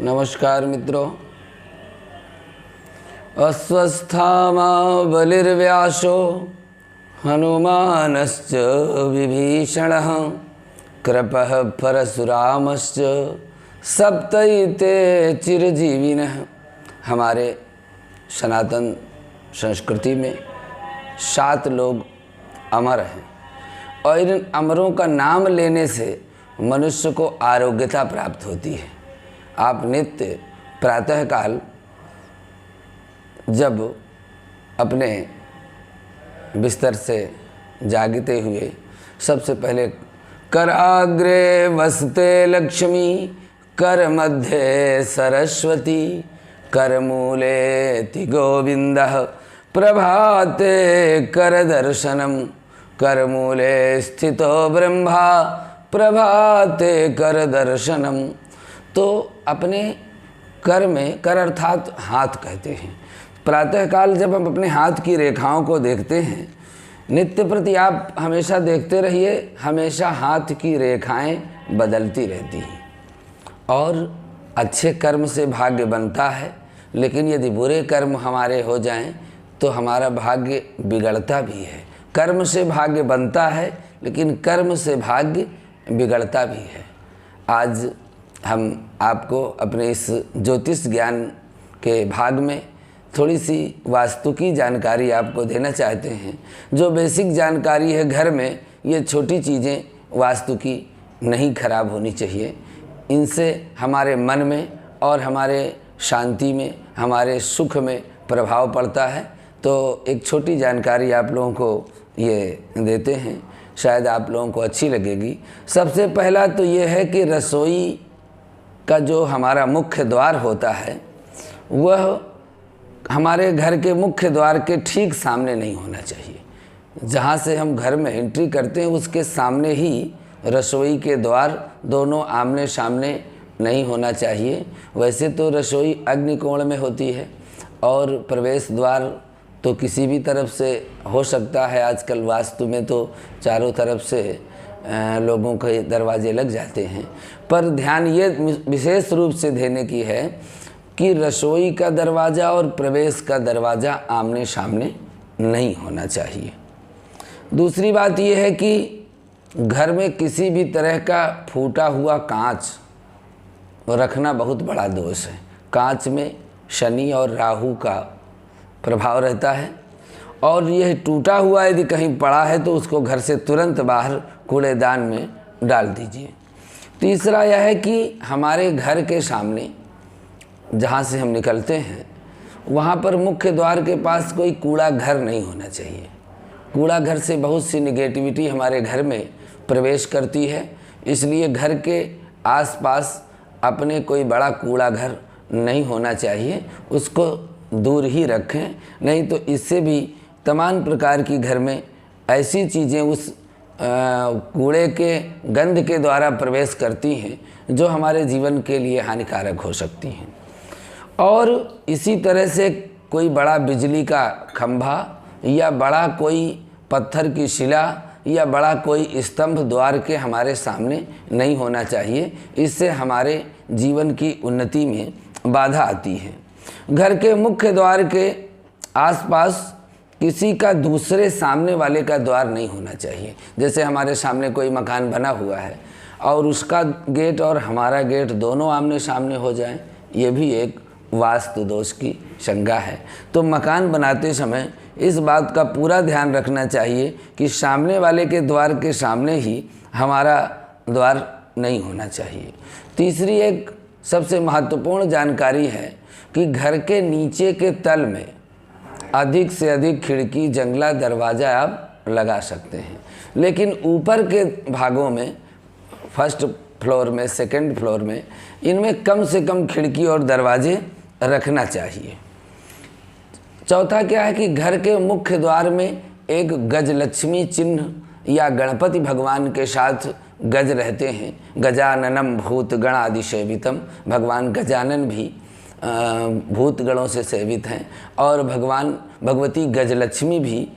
नमस्कार मित्रों। अस्वस्थामा बलिर्व्यासो हनुमानश्च विभीषणः कृपः परशुरामश्च सप्तैते चिरजीविनः। हमारे सनातन संस्कृति में 7 लोग अमर हैं और इन अमरों का नाम लेने से मनुष्य को आरोग्यता प्राप्त होती है। आप नित्य प्रातःकाल जब अपने बिस्तर से जागते हुए सबसे पहले कराग्रे वसते लक्ष्मी, कर मध्य सरस्वती, कर मूले गोविंदः, प्रभाते कर दर्शनम, कर मूले स्थितो ब्रह्मा, प्रभाते कर दर्शनम। तो अपने कर में, कर अर्थात हाथ कहते हैं, प्रातःकाल जब हम अपने हाथ की रेखाओं को देखते हैं, नित्य प्रति आप हमेशा देखते रहिए, हमेशा हाथ की रेखाएं बदलती रहती हैं और अच्छे कर्म से भाग्य बनता है। लेकिन यदि बुरे कर्म हमारे हो जाएं तो हमारा भाग्य बिगड़ता भी है। कर्म से भाग्य बनता है लेकिन कर्म से भाग्य बिगड़ता भी है। आज हम आपको अपने इस ज्योतिष ज्ञान के भाग में थोड़ी सी वास्तु की जानकारी आपको देना चाहते हैं। जो बेसिक जानकारी है घर में, ये छोटी चीज़ें वास्तु की नहीं खराब होनी चाहिए। इनसे हमारे मन में और हमारे शांति में, हमारे सुख में प्रभाव पड़ता है। तो एक छोटी जानकारी आप लोगों को ये देते हैं, शायद आप लोगों को अच्छी लगेगी। सबसे पहला तो ये है कि रसोई का जो हमारा मुख्य द्वार होता है वह हमारे घर के मुख्य द्वार के ठीक सामने नहीं होना चाहिए। जहाँ से हम घर में एंट्री करते हैं उसके सामने ही रसोई के द्वार दोनों आमने सामने नहीं होना चाहिए। वैसे तो रसोई अग्निकोण में होती है और प्रवेश द्वार तो किसी भी तरफ से हो सकता है। आजकल वास्तु में तो चारों तरफ से लोगों के दरवाजे लग जाते हैं, पर ध्यान ये विशेष रूप से देने की है कि रसोई का दरवाज़ा और प्रवेश का दरवाज़ा आमने सामने नहीं होना चाहिए। दूसरी बात यह है कि घर में किसी भी तरह का फूटा हुआ कांच रखना बहुत बड़ा दोष है। कांच में शनि और राहु का प्रभाव रहता है और यह टूटा हुआ यदि कहीं पड़ा है तो उसको घर से तुरंत बाहर कूड़ेदान में डाल दीजिए। तीसरा यह है कि हमारे घर के सामने जहाँ से हम निकलते हैं वहाँ पर मुख्य द्वार के पास कोई कूड़ा घर नहीं होना चाहिए। कूड़ा घर से बहुत सी निगेटिविटी हमारे घर में प्रवेश करती है, इसलिए घर के आसपास अपने कोई बड़ा कूड़ा घर नहीं होना चाहिए, उसको दूर ही रखें। नहीं तो इससे भी तमाम प्रकार की घर में ऐसी चीज़ें उस कूड़े के गंध के द्वारा प्रवेश करती हैं जो हमारे जीवन के लिए हानिकारक हो सकती हैं। और इसी तरह से कोई बड़ा बिजली का खंभा या बड़ा कोई पत्थर की शिला या बड़ा कोई स्तंभ द्वार के हमारे सामने नहीं होना चाहिए। इससे हमारे जीवन की उन्नति में बाधा आती है। घर के मुख्य द्वार के आसपास किसी का दूसरे सामने वाले का द्वार नहीं होना चाहिए। जैसे हमारे सामने कोई मकान बना हुआ है और उसका गेट और हमारा गेट दोनों आमने सामने हो जाएं, ये भी एक वास्तु दोष की शंका है। तो मकान बनाते समय इस बात का पूरा ध्यान रखना चाहिए कि सामने वाले के द्वार के सामने ही हमारा द्वार नहीं होना चाहिए। तीसरी एक सबसे महत्वपूर्ण जानकारी है कि घर के नीचे के तल में अधिक से अधिक खिड़की, जंगला, दरवाज़ा आप लगा सकते हैं, लेकिन ऊपर के भागों में, फर्स्ट फ्लोर में, सेकंड फ्लोर में, इनमें कम से कम खिड़की और दरवाजे रखना चाहिए। चौथा क्या है कि घर के मुख्य द्वार में एक गजलक्ष्मी चिन्ह या गणपति भगवान के साथ गज रहते हैं। गजाननम भूत गणादि सेवितम, भगवान गजानन भी भूत गणों से सेवित हैं और भगवती गजलक्ष्मी भी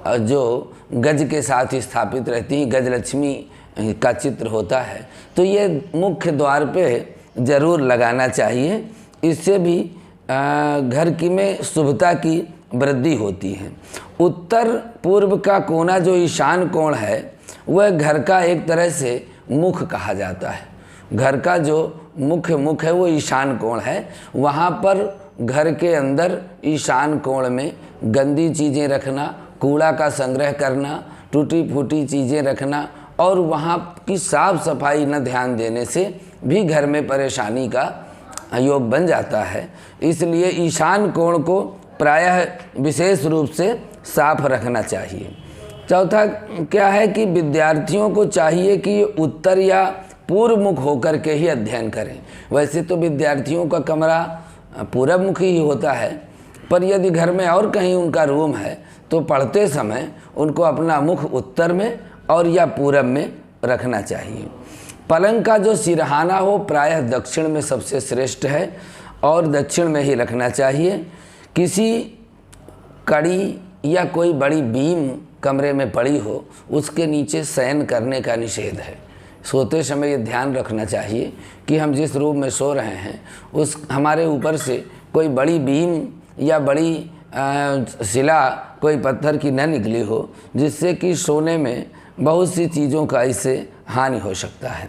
जो गज के साथ स्थापित रहती हैं, गजलक्ष्मी का चित्र होता है। तो ये मुख्य द्वार पे ज़रूर लगाना चाहिए। इससे भी घर की में शुभता की वृद्धि होती है। उत्तर पूर्व का कोना जो ईशान कोण है वह घर का एक तरह से मुख कहा जाता है। घर का जो मुख्य मुख है वो ईशान कोण है। वहाँ पर घर के अंदर ईशान कोण में गंदी चीज़ें रखना, कूड़ा का संग्रह करना, टूटी फूटी चीज़ें रखना और वहाँ की साफ सफाई न ध्यान देने से भी घर में परेशानी का योग बन जाता है। इसलिए ईशान कोण को प्रायः विशेष रूप से साफ रखना चाहिए। चौथा क्या है कि विद्यार्थियों को चाहिए कि उत्तर या पूर्व मुख होकर के ही अध्ययन करें। वैसे तो विद्यार्थियों का कमरा पूरब मुखी ही होता है, पर यदि घर में और कहीं उनका रूम है तो पढ़ते समय उनको अपना मुख उत्तर में और या पूरब में रखना चाहिए। पलंग का जो सिरहाना हो प्रायः दक्षिण में सबसे श्रेष्ठ है और दक्षिण में ही रखना चाहिए। किसी कड़ी या कोई बड़ी बीम कमरे में पड़ी हो उसके नीचे शयन करने का निषेध है। सोते समय ये ध्यान रखना चाहिए कि हम जिस रूम में सो रहे हैं उस हमारे ऊपर से कोई बड़ी बीम या बड़ी शिला कोई पत्थर की न निकली हो, जिससे कि सोने में बहुत सी चीज़ों का इससे हानि हो सकता है।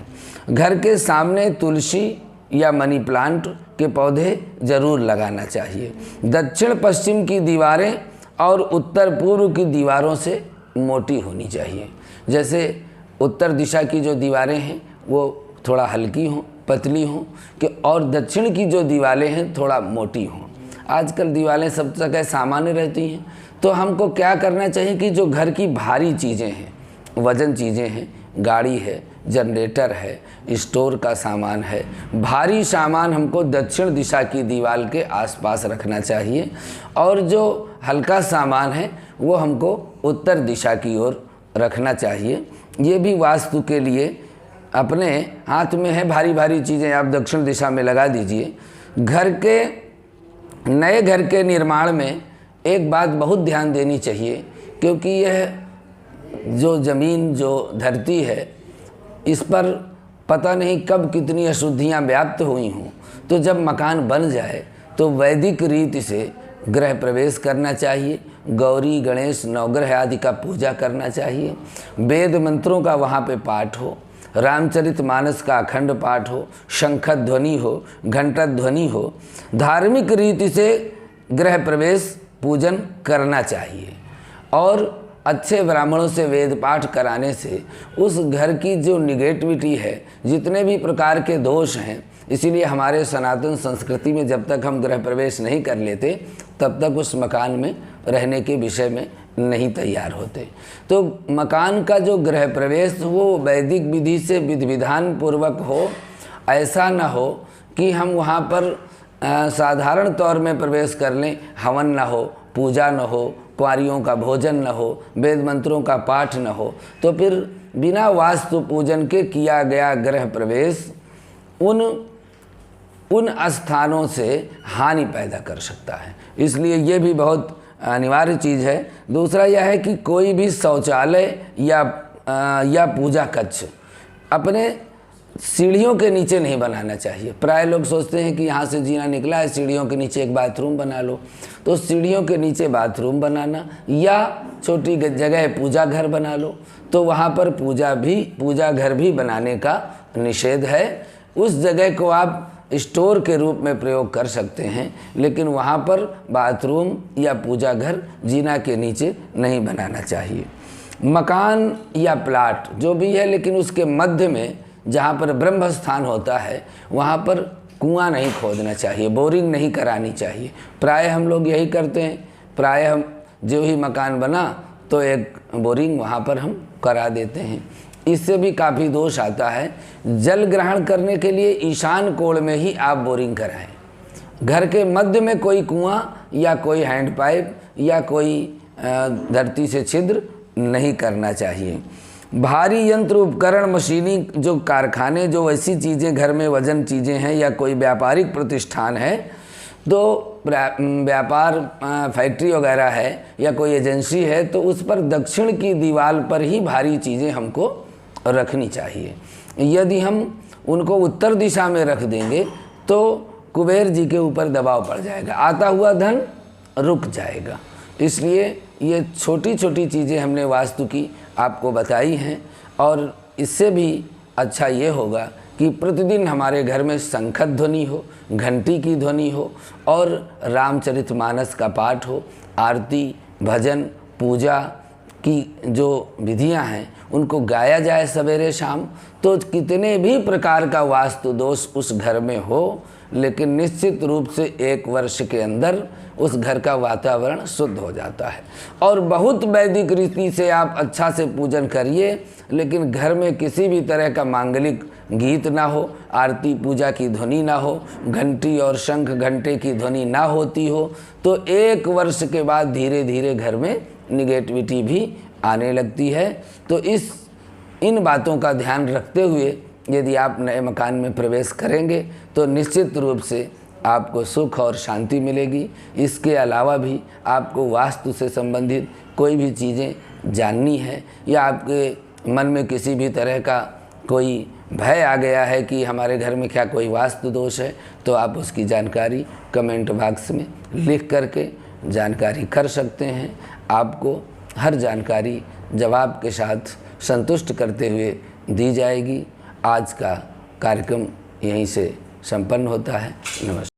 घर के सामने तुलसी या मनी प्लांट के पौधे ज़रूर लगाना चाहिए। दक्षिण पश्चिम की दीवारें और उत्तर पूर्व की दीवारों से मोटी होनी चाहिए। जैसे उत्तर दिशा की जो दीवारें हैं वो थोड़ा हल्की हों, पतली हों, कि और दक्षिण की जो दीवारें हैं थोड़ा मोटी हों। आजकल दीवारें सब जगह सामान्य रहती हैं, तो हमको क्या करना चाहिए कि जो घर की भारी चीज़ें हैं, वजन चीज़ें हैं, गाड़ी है, जनरेटर है, स्टोर का सामान है, भारी सामान हमको दक्षिण दिशा की दीवार के आसपास रखना चाहिए और जो हल्का सामान है वो हमको उत्तर दिशा की ओर रखना चाहिए। ये भी वास्तु के लिए अपने हाथ में है। भारी भारी चीज़ें आप दक्षिण दिशा में लगा दीजिए। नए घर के निर्माण में एक बात बहुत ध्यान देनी चाहिए, क्योंकि यह जो ज़मीन जो धरती है इस पर पता नहीं कब कितनी अशुद्धियाँ व्याप्त हुई हों, तो जब मकान बन जाए तो वैदिक रीति से गृह प्रवेश करना चाहिए। गौरी गणेश नवग्रह आदि का पूजा करना चाहिए। वेद मंत्रों का वहाँ पे पाठ हो, रामचरितमानस का अखंड पाठ हो, शंख ध्वनि हो, घंटा ध्वनि हो। धार्मिक रीति से गृह प्रवेश पूजन करना चाहिए और अच्छे ब्राह्मणों से वेद पाठ कराने से उस घर की जो निगेटिविटी है, जितने भी प्रकार के दोष हैं, इसीलिए हमारे सनातन संस्कृति में जब तक हम गृह प्रवेश नहीं कर लेते तब तक उस मकान में रहने के विषय में नहीं तैयार होते। तो मकान का जो गृह प्रवेश वो वैदिक विधि से विधि विधान पूर्वक हो। ऐसा न हो कि हम वहाँ पर साधारण तौर में प्रवेश कर लें, हवन न हो, पूजा न हो, कुंवारियों का भोजन न हो, वेद मंत्रों का पाठ न हो, तो फिर बिना वास्तु पूजन के किया गया गृह प्रवेश उन स्थानों से हानि पैदा कर सकता है। इसलिए ये भी बहुत अनिवार्य चीज़ है। दूसरा यह है कि कोई भी शौचालय या पूजा कक्ष अपने सीढ़ियों के नीचे नहीं बनाना चाहिए। प्राय लोग सोचते हैं कि यहाँ से जीना निकला है, सीढ़ियों के नीचे एक बाथरूम बना लो। तो सीढ़ियों के नीचे बाथरूम बनाना या छोटी जगह पूजा घर बना लो, तो वहाँ पर पूजा घर भी बनाने का निषेध है। उस जगह को आप स्टोर के रूप में प्रयोग कर सकते हैं, लेकिन वहाँ पर बाथरूम या पूजा घर जीना के नीचे नहीं बनाना चाहिए। मकान या प्लाट जो भी है, लेकिन उसके मध्य में जहाँ पर ब्रह्म स्थान होता है वहाँ पर कुआं नहीं खोदना चाहिए, बोरिंग नहीं करानी चाहिए। प्राय हम लोग यही करते हैं। प्राय हम जो ही मकान बना तो एक बोरिंग वहाँ पर हम करा देते हैं। इससे भी काफ़ी दोष आता है। जल ग्रहण करने के लिए ईशान कोण में ही आप बोरिंग कराएं। घर के मध्य में कोई कुआं या कोई हैंड पाइप या कोई धरती से छिद्र नहीं करना चाहिए। भारी यंत्र उपकरण मशीनी जो कारखाने जो ऐसी चीज़ें घर में वजन चीज़ें हैं या कोई व्यापारिक प्रतिष्ठान है, तो व्यापार फैक्ट्री वगैरह है या कोई एजेंसी है, तो उस पर दक्षिण की दीवार पर ही भारी चीज़ें हमको रखनी चाहिए। यदि हम उनको उत्तर दिशा में रख देंगे तो कुबेर जी के ऊपर दबाव पड़ जाएगा, आता हुआ धन रुक जाएगा। इसलिए ये छोटी छोटी चीज़ें हमने वास्तु की आपको बताई हैं। और इससे भी अच्छा ये होगा कि प्रतिदिन हमारे घर में शंखत ध्वनि हो, घंटी की ध्वनि हो और रामचरितमानस का पाठ हो, आरती, भजन, पूजा की जो विधियां हैं उनको गाया जाए सवेरे शाम। तो कितने भी प्रकार का वास्तु दोष उस घर में हो, लेकिन निश्चित रूप से 1 वर्ष के अंदर उस घर का वातावरण शुद्ध हो जाता है। और बहुत वैदिक रीति से आप अच्छा से पूजन करिए, लेकिन घर में किसी भी तरह का मांगलिक गीत ना हो, आरती पूजा की ध्वनि ना हो, घंटी और शंख घंटे की ध्वनि ना होती हो, तो 1 वर्ष के बाद धीरे धीरे घर में निगेटिविटी भी आने लगती है। तो इन बातों का ध्यान रखते हुए यदि आप नए मकान में प्रवेश करेंगे तो निश्चित रूप से आपको सुख और शांति मिलेगी। इसके अलावा भी आपको वास्तु से संबंधित कोई भी चीज़ें जाननी है या आपके मन में किसी भी तरह का कोई भय आ गया है कि हमारे घर में क्या कोई वास्तु दोष है, तो आप उसकी जानकारी कमेंट बॉक्स में लिख करके जानकारी कर सकते हैं। आपको हर जानकारी जवाब के साथ संतुष्ट करते हुए दी जाएगी। आज का कार्यक्रम यहीं से संपन्न होता है। नमस्कार।